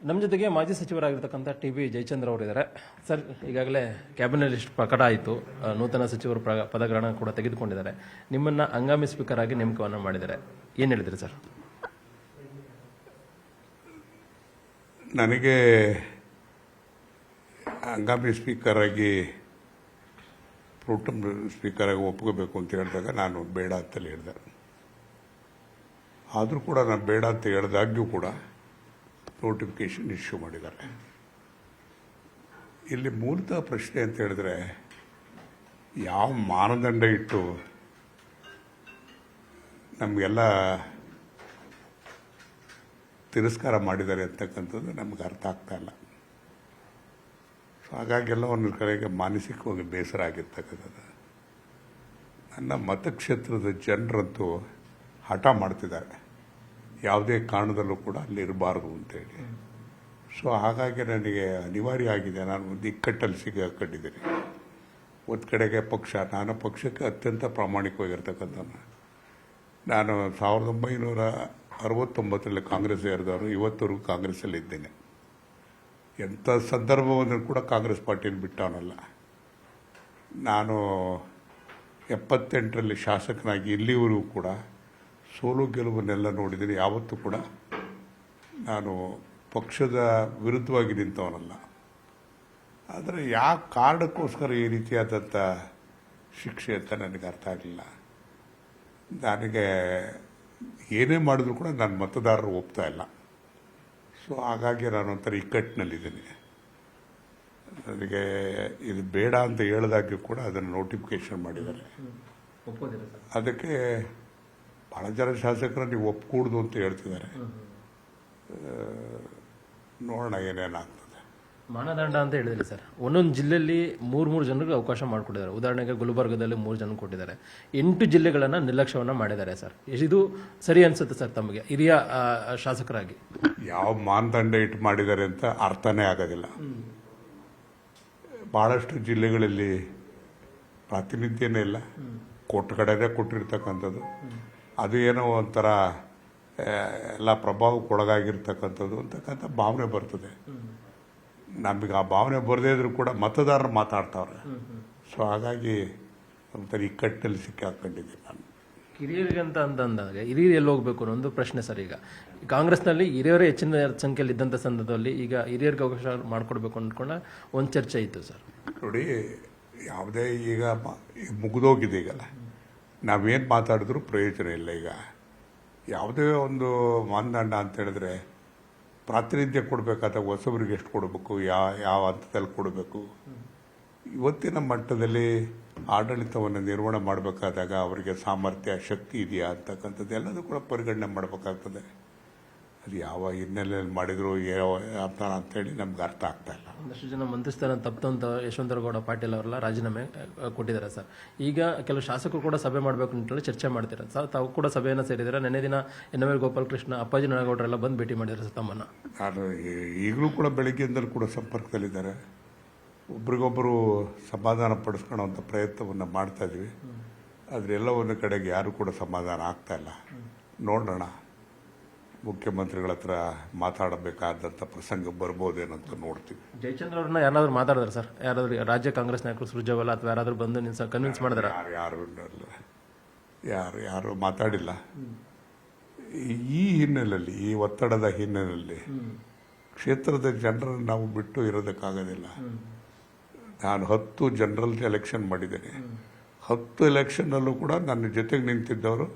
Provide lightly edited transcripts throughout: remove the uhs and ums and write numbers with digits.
ನಮ್ಮ ಜೊತೆಗೆ ಮಾಜಿ ಸಚಿವರಾಗಿರ್ತಕ್ಕಂಥ ಟಿ.ಬಿ. ಜಯಚಂದ್ರ ಅವರಿದ್ದಾರೆ. ಸರ್, ಈಗಾಗಲೇ ಕ್ಯಾಬಿನೆಟ್ ಲಿಸ್ಟ್ ಪ್ರಕಟ ಆಯಿತು. ನೂತನ ಸಚಿವರು ಪದಗ್ರಹಣ ಕೂಡ ತೆಗೆದುಕೊಂಡಿದ್ದಾರೆ. ನಿಮ್ಮನ್ನ ಹಂಗಾಮಿ ಸ್ಪೀಕರ್ ಆಗಿ ನೇಮಕವನ್ನು ಮಾಡಿದ್ದಾರೆ. ಏನು ಹೇಳಿದ್ರಿ ಸರ್? ನನಗೆ ಹಂಗಾಮಿ ಸ್ಪೀಕರ್ ಆಗಿ ಪ್ರೋಟಮ್ ಸ್ಪೀಕರ್ ಆಗಿ ಒಪ್ಕೋಬೇಕು ಅಂತ ಹೇಳಿದಾಗ ನಾನು ಬೇಡ ಅಂತಲೇ ಹೇಳಿದೆ. ಆದರೂ ಕೂಡ ನಾನು ಬೇಡ ಅಂತ ಹೇಳಿದಾಗ್ಯೂ ಕೂಡ ನೋಟಿಫಿಕೇಶನ್ ಇಶ್ಯೂ ಮಾಡಿದ್ದಾರೆ. ಇಲ್ಲಿ ಮೂಲತಃ ಪ್ರಶ್ನೆ ಅಂತ ಹೇಳಿದ್ರೆ, ಯಾವ ಮಾನದಂಡ ಇಟ್ಟು ನಮಗೆಲ್ಲ ತಿರಸ್ಕಾರ ಮಾಡಿದ್ದಾರೆ ಅಂತಕ್ಕಂಥದ್ದು ನಮ್ಗೆ ಅರ್ಥ ಆಗ್ತಾ ಇಲ್ಲ. ಸೊ ಹಾಗಾಗೆಲ್ಲ ಒಂದು ಕಡೆಗೆ ಮಾನಸಿಕವಾಗಿ ಬೇಸರ ಆಗಿರ್ತಕ್ಕಂಥದ್ದು. ನನ್ನ ಮತಕ್ಷೇತ್ರದ ಜನರಂತೂ ಹಠ ಮಾಡ್ತಿದ್ದಾರೆ, ಯಾವುದೇ ಕಾರಣದಲ್ಲೂ ಕೂಡ ಅಲ್ಲಿ ಇರಬಾರ್ದು ಅಂತೇಳಿ. ಸೊ ಹಾಗಾಗಿ ನನಗೆ ಅನಿವಾರ್ಯ ಆಗಿದೆ. ನಾನು ಒಂದು ಇಕ್ಕಟ್ಟಲ್ಲಿ ಸಿಕ್ಕಾಕೊಂಡಿದ್ದೀನಿ. ಒಂದು ಕಡೆಗೆ ನಾನು ಪಕ್ಷಕ್ಕೆ ಅತ್ಯಂತ ಪ್ರಾಮಾಣಿಕವಾಗಿರ್ತಕ್ಕಂಥ ನಾನು 1969 ಕಾಂಗ್ರೆಸ್ ಸೇರಿದವರು, ಇವತ್ತವರೆಗೂ ಕಾಂಗ್ರೆಸ್ಸಲ್ಲಿ ಇದ್ದೇನೆ. ಎಂಥ ಸಂದರ್ಭವನ್ನು ಕೂಡ ಕಾಂಗ್ರೆಸ್ ಪಾರ್ಟಿಯನ್ನು ಬಿಟ್ಟವನಲ್ಲ. ನಾನು 78ರಲ್ಲಿ ಶಾಸಕನಾಗಿ ಇಲ್ಲಿವರೆಗೂ ಕೂಡ ಸೋಲು ಗೆಲುವನ್ನೆಲ್ಲ ನೋಡಿದ್ದೀನಿ. ಯಾವತ್ತೂ ಕೂಡ ನಾನು ಪಕ್ಷದ ವಿರುದ್ಧವಾಗಿ ನಿಂತವನಲ್ಲ. ಆದರೆ ಯಾವ ಕಾರಣಕ್ಕೋಸ್ಕರ ಈ ರೀತಿಯಾದಂಥ ಶಿಕ್ಷೆ ಅಂತ ನನಗೆ ಅರ್ಥ ಆಗಲಿಲ್ಲ. ನನಗೆ ಏನೇ ಮಾಡಿದ್ರು ಕೂಡ ನನ್ನ ಮತದಾರರು ಒಪ್ತಾ ಇಲ್ಲ. ಸೊ ಹಾಗಾಗಿ ನಾನು ಒಂಥರ ಇಕ್ಕಟ್ಟಿನಲ್ಲಿದ್ದೀನಿ. ನನಗೆ ಇದು ಬೇಡ ಅಂತ ಹೇಳಿದಾಗ್ಯೂ ಕೂಡ ಅದನ್ನು ನೋಟಿಫಿಕೇಶನ್ ಮಾಡಿದ್ದಾರೆ. ಅದಕ್ಕೆ ಭಾಳ ಜನ ಶಾಸಕರು ನೀವು ಒಪ್ಕೂಡ್ದು ಅಂತ ಹೇಳ್ತಿದ್ದಾರೆ. ನೋಡೋಣ ಏನೇನಾಗ್ತದೆ. ಮಾನದಂಡ ಅಂತ ಹೇಳಿದ್ರಿ ಸರ್. ಒಂದೊಂದು ಜಿಲ್ಲೆಯಲ್ಲಿ ಮೂರು ಜನರಿಗೆ ಅವಕಾಶ ಮಾಡಿಕೊಟ್ಟಿದ್ದಾರೆ. ಉದಾಹರಣೆಗೆ ಗುಲ್ಬರ್ಗದಲ್ಲಿ 3 ಜನ ಕೊಟ್ಟಿದ್ದಾರೆ. 8 ಜಿಲ್ಲೆಗಳನ್ನು ನಿರ್ಲಕ್ಷ್ಯವನ್ನು ಮಾಡಿದ್ದಾರೆ ಸರ್. ಇದು ಸರಿ ಅನ್ಸುತ್ತೆ ಸರ್ ತಮಗೆ ಹಿರಿಯ ಶಾಸಕರಾಗಿ? ಯಾವ ಮಾನದಂಡ ಇಟ್ಟು ಮಾಡಿದ್ದಾರೆ ಅಂತ ಅರ್ಥನೇ ಆಗೋದಿಲ್ಲ. ಭಾಳಷ್ಟು ಜಿಲ್ಲೆಗಳಲ್ಲಿ ಪ್ರಾತಿನಿಧ್ಯನೇ ಇಲ್ಲ, ಕಡೆನೇ ಕೊಟ್ಟಿರ್ತಕ್ಕಂಥದ್ದು. ಅದು ಏನೋ ಒಂಥರ ಎಲ್ಲ ಪ್ರಭಾವಕ್ಕೊಳಗಾಗಿರ್ತಕ್ಕಂಥದ್ದು ಅಂತಕ್ಕಂಥ ಭಾವನೆ ಬರ್ತದೆ. ನಮಗೆ ಆ ಭಾವನೆ ಬರದೇ ಇದ್ರೂ ಕೂಡ ಮತದಾರರು ಮಾತಾಡ್ತಾವ್ರೆ. ಸೊ ಹಾಗಾಗಿ ಒಂಥರ ಇಕ್ಕಟ್ಟಲ್ಲಿ ಸಿಕ್ಕಾಕೊಂಡಿದ್ದೀನಿ ನಾನು. ಹಿರಿಯರಿಗಂತ ಅಂದಾಗ ಹಿರಿಯರು ಎಲ್ಲಿ ಹೋಗ್ಬೇಕು ಅನ್ನೋ ಒಂದು ಪ್ರಶ್ನೆ ಸರ್. ಈಗ ಕಾಂಗ್ರೆಸ್ನಲ್ಲಿ ಹಿರಿಯರೇ ಹೆಚ್ಚಿನ ಸಂಖ್ಯೆಯಲ್ಲಿ ಇದ್ದಂಥ ಸಂದರ್ಭದಲ್ಲಿ ಈಗ ಹಿರಿಯರಿಗೆ ಅವಕಾಶ ಮಾಡಿಕೊಡ್ಬೇಕು ಅಂದ್ಕೊಂಡ ಒಂದು ಚರ್ಚೆ ಇತ್ತು ಸರ್. ನೋಡಿ, ಯಾವುದೇ ಈಗ ಮುಗಿದೋಗಿದೆ. ಈಗಲ್ಲ ನಾವೇನು ಮಾತಾಡಿದ್ರೂ ಪ್ರಯೋಜನ ಇಲ್ಲ. ಈಗ ಯಾವುದೇ ಒಂದು ಮಾನದಂಡ ಅಂತ ಹೇಳಿದ್ರೆ, ಪ್ರಾತಿನಿಧ್ಯ ಕೊಡಬೇಕಾದ ಹೊಸಬರಿಗೆ ಎಷ್ಟು ಕೊಡಬೇಕು, ಯಾವ ಹಂತದಲ್ಲಿ ಕೊಡಬೇಕು. ಇವತ್ತಿನ ಮಟ್ಟದಲ್ಲಿ ಆಡಳಿತವನ್ನು ನಿರ್ವಹಣೆ ಮಾಡಬೇಕಾದಾಗ ಅವರಿಗೆ ಸಾಮರ್ಥ್ಯ, ಶಕ್ತಿ ಇದೆಯಾ ಅಂತಕ್ಕಂಥದ್ದು ಎಲ್ಲದೂ ಕೂಡ ಪರಿಗಣನೆ ಮಾಡಬೇಕಾಗ್ತದೆ. ಅದು ಯಾವ ಹಿನ್ನೆಲೆಯಲ್ಲಿ ಮಾಡಿದ್ರು ಅಂತೇಳಿ ನಮ್ಗೆ ಅರ್ಥ ಆಗ್ತಾ ಇಲ್ಲ. ಒಂದಷ್ಟು ಜನ ಮಂತ್ರಿ ಸ್ಥಾನ ತಪ್ಪು ಅಂತ ಯಶವಂತರಗೌಡ ಪಾಟೀಲ್ ಅವರೆಲ್ಲ ರಾಜೀನಾಮೆ ಕೊಟ್ಟಿದ್ದಾರೆ ಸರ್. ಈಗ ಕೆಲವು ಶಾಸಕರು ಕೂಡ ಸಭೆ ಮಾಡಬೇಕು ಅಂತೇಳಿ ಚರ್ಚೆ ಮಾಡ್ತಾರೆ ಸರ್. ತಾವು ಕೂಡ ಸಭೆಯನ್ನು ಸೇರಿದ್ದಾರೆ. ನೆನ್ನೆ ದಿನ ಎನ್.ಎಂ. ಗೋಪಾಲಕೃಷ್ಣ, ಅಪ್ಪಾಜಿ ನಾಗೌಡರೆಲ್ಲ ಬಂದು ಭೇಟಿ ಮಾಡಿದ್ದಾರೆ ಸರ್ ತಮ್ಮನ್ನು. ನಾನು ಈಗಲೂ ಕೂಡ ಬೆಳಗ್ಗೆಯಿಂದಲೂ ಕೂಡ ಸಂಪರ್ಕದಲ್ಲಿದ್ದಾರೆ. ಒಬ್ರಿಗೊಬ್ಬರು ಸಮಾಧಾನ ಪಡಿಸ್ಕೊಳ್ಳೋವಂಥ ಪ್ರಯತ್ನವನ್ನು ಮಾಡ್ತಾ ಇದ್ವಿ. ಆದರೆ ಎಲ್ಲ ಒಂದು ಕಡೆಗೆ ಯಾರು ಕೂಡ ಸಮಾಧಾನ ಆಗ್ತಾ ಇಲ್ಲ. ನೋಡೋಣ, ಮುಖ್ಯಮಂತ್ರಿಗಳ ಹತ್ರ ಮಾತಾಡಬೇಕಾದಂಥ ಪ್ರಸಂಗ ಬರ್ಬೋದೇನಂತ ನೋಡ್ತೀವಿ. ಜಯಚಂದ್ರ ಅವ್ರನ್ನ ಯಾರಾದ್ರೂ ಮಾತಾಡಿದಾರೆ ಸರ್? ಯಾರಾದ್ರೂ ರಾಜ್ಯ ಕಾಂಗ್ರೆಸ್ ನಾಯಕರು ಸುರ್ಜೇವಾಲಾ ಅಥವಾ ಯಾರಾದ್ರೂ ಬಂದು ಕನ್ವಿನ್ಸ್ ಮಾಡಿದಾರೆ? ಯಾರು ಮಾತಾಡಿಲ್ಲ. ಈ ಹಿನ್ನೆಲೆಯಲ್ಲಿ, ಈ ಒತ್ತಡದ ಹಿನ್ನೆಲೆಯಲ್ಲಿ ಕ್ಷೇತ್ರದ ಜನರನ್ನು ನಾವು ಬಿಟ್ಟು ಇರೋದಕ್ಕಾಗೋದಿಲ್ಲ. ನಾನು 10 ಜನರಲ್ ಎಲೆಕ್ಷನ್ ಮಾಡಿದ್ದೇನೆ. 10 ಎಲೆಕ್ಷನ್ನಲ್ಲೂ ಕೂಡ ನನ್ನ ಜೊತೆಗೆ ನಿಂತಿದ್ದವರು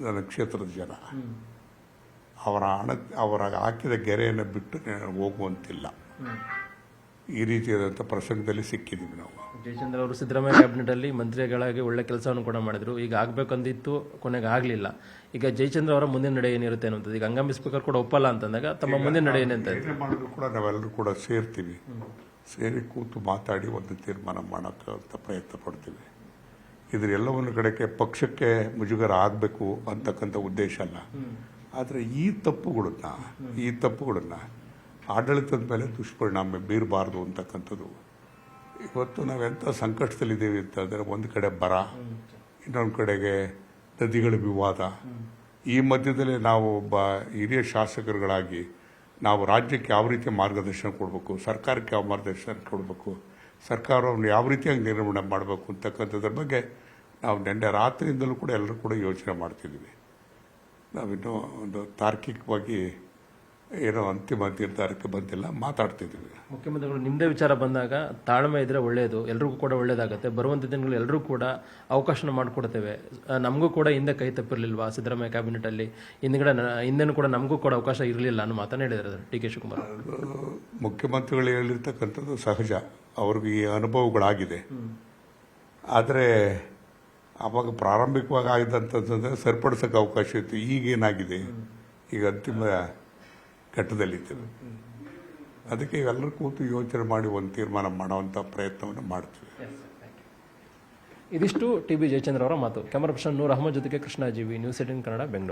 ನನ್ನ ಕ್ಷೇತ್ರದ ಜನ. ಅವರ ಹಾಕಿದ ಗೆರೆಯನ್ನು ಬಿಟ್ಟು ಹೋಗುವಂತಿಲ್ಲ. ಈ ರೀತಿಯಾದಂಥ ಪ್ರಸಂಗದಲ್ಲಿ ಸಿಕ್ಕಿದ್ದೀವಿ ನಾವು. ಜಯಚಂದ್ರ ಅವರು ಸಿದ್ದರಾಮಯ್ಯ ಕ್ಯಾಬಿನೆಟಲ್ಲಿ ಮಂತ್ರಿಗಳಾಗಿ ಒಳ್ಳೆ ಕೆಲಸವನ್ನು ಕೂಡ ಮಾಡಿದ್ರು. ಈಗ ಆಗಬೇಕಂದಿತ್ತು, ಕೊನೆಗೆ ಆಗಲಿಲ್ಲ. ಈಗ ಜಯಚಂದ್ರ ಅವರ ಮುಂದಿನ ನಡೆ ಏನಿರುತ್ತೆ ಅನ್ನೋದು, ಈಗ ಹಂಗಾಮಿ ಸ್ಪೀಕರ್ ಕೂಡ ಒಪ್ಪಲ್ಲ ಅಂತಂದಾಗ ತಮ್ಮ ಮುಂದಿನ ನಡೆ ಏನಂತ ಮಾಡಿದ್ರು ಕೂಡ ನಾವೆಲ್ಲರೂ ಕೂಡ ಸೇರ್ತೀವಿ. ಸೇರಿ ಕೂತು ಮಾತಾಡಿ ಒಂದು ತೀರ್ಮಾನ ಮಾಡೋಕ್ಕೆ ಪ್ರಯತ್ನ ಪಡ್ತೀವಿ. ಇದರೆಲ್ಲವನ್ನು ಕಡೆಗೆ ಪಕ್ಷಕ್ಕೆ ಮುಜುಗರ ಆಗಬೇಕು ಅಂತಕ್ಕಂಥ ಉದ್ದೇಶ ಅಲ್ಲ. ಆದರೆ ಈ ತಪ್ಪುಗಳನ್ನ ಆಡಳಿತದ ಮೇಲೆ ದುಷ್ಪರಿಣಾಮ ಬೀರಬಾರ್ದು ಅಂತಕ್ಕಂಥದ್ದು. ಇವತ್ತು ನಾವೆಂಥ ಸಂಕಷ್ಟದಲ್ಲಿದ್ದೇವೆ ಅಂತಂದರೆ, ಒಂದು ಕಡೆ ಬರ, ಇನ್ನೊಂದು ಕಡೆಗೆ ನದಿಗಳ ವಿವಾದ. ಈ ಮಧ್ಯದಲ್ಲಿ ನಾವು ಒಬ್ಬ ಹಿರಿಯ ಶಾಸಕರುಗಳಾಗಿ ನಾವು ರಾಜ್ಯಕ್ಕೆ ಯಾವ ರೀತಿ ಮಾರ್ಗದರ್ಶನ ಕೊಡಬೇಕು, ಸರ್ಕಾರಕ್ಕೆ ಯಾವ ಮಾರ್ಗದರ್ಶನ ಕೊಡಬೇಕು, ಸರ್ಕಾರವನ್ನು ಯಾವ ರೀತಿಯಾಗಿ ನಿರ್ವಹಣೆ ಮಾಡಬೇಕು ಅಂತಕ್ಕಂಥದ್ರ ಬಗ್ಗೆ ನಾವು ನಿನ್ನೆ ರಾತ್ರಿಯಿಂದಲೂ ಕೂಡ ಎಲ್ಲರೂ ಕೂಡ ಯೋಚನೆ ಮಾಡ್ತಿದ್ದೀವಿ. ನಾವಿನ್ನೂ ಒಂದು ತಾರ್ಕಿಕವಾಗಿ ಏನೋ ಅಂತಿಮ ನಿರ್ಧಾರಕ್ಕೆ ಬಂದಿಲ್ಲ, ಮಾತಾಡ್ತಿದ್ದೀವಿ. ಮುಖ್ಯಮಂತ್ರಿಗಳು ನಿಮ್ಮದೇ ವಿಚಾರ ಬಂದಾಗ ತಾಳ್ಮೆ ಇದ್ರೆ ಒಳ್ಳೆಯದು, ಎಲ್ರಿಗೂ ಕೂಡ ಒಳ್ಳೇದಾಗುತ್ತೆ. ಬರುವಂಥ ದಿನಗಳು ಎಲ್ಲರೂ ಕೂಡ ಅವಕಾಶನ ಮಾಡಿಕೊಡ್ತೇವೆ. ನಮಗೂ ಕೂಡ ಹಿಂದೆ ಕೈ ತಪ್ಪಿರಲಿಲ್ವಾ ಸಿದ್ದರಾಮಯ್ಯ ಕ್ಯಾಬಿನೆಟಲ್ಲಿ, ಹಿಂದೆನೂ ಕೂಡ ನಮಗೂ ಕೂಡ ಅವಕಾಶ ಇರಲಿಲ್ಲ ಅನ್ನೋ ಮಾತನ್ನು ಹೇಳಿದ್ದಾರೆ ಡಿ ಕೆ ಶಿವಕುಮಾರ್. ಮುಖ್ಯಮಂತ್ರಿಗಳು ಹೇಳಿರ್ತಕ್ಕಂಥದ್ದು ಸಹಜ, ಅವ್ರಿಗೆ ಈ ಅನುಭವಗಳಾಗಿದೆ. ಆದರೆ ಆವಾಗ ಪ್ರಾರಂಭಿಕವಾಗಿ ಆಗಿದ್ದಂಥದ್ದು ಸರಿಪಡಿಸೋಕೆ ಅವಕಾಶ ಇತ್ತು. ಈಗೇನಾಗಿದೆ, ಈಗ ಅಂತಿಮ ಘಟ್ಟದಲ್ಲಿದ್ದೇವೆ. ಅದಕ್ಕೆ ಎಲ್ಲರೂ ಕೂತು ಯೋಚನೆ ಮಾಡಿ ಒಂದು ತೀರ್ಮಾನ ಮಾಡುವಂಥ ಪ್ರಯತ್ನವನ್ನು ಮಾಡ್ತೀವಿ. ಇದಿಷ್ಟು ಟಿ ಬಿ ಜಯಚಂದ್ರ ಅವರ ಮಾತು. ಕ್ಯಾಮರಾ ಪರ್ಸನ್ ನೂರ್ ಅಹಮದ್ ಜೊತೆಗೆ ಕೃಷ್ಣ ಜೀವಿ, ನ್ಯೂಸ್ 18 ಕನ್ನಡ, ಬೆಂಗಳೂರು.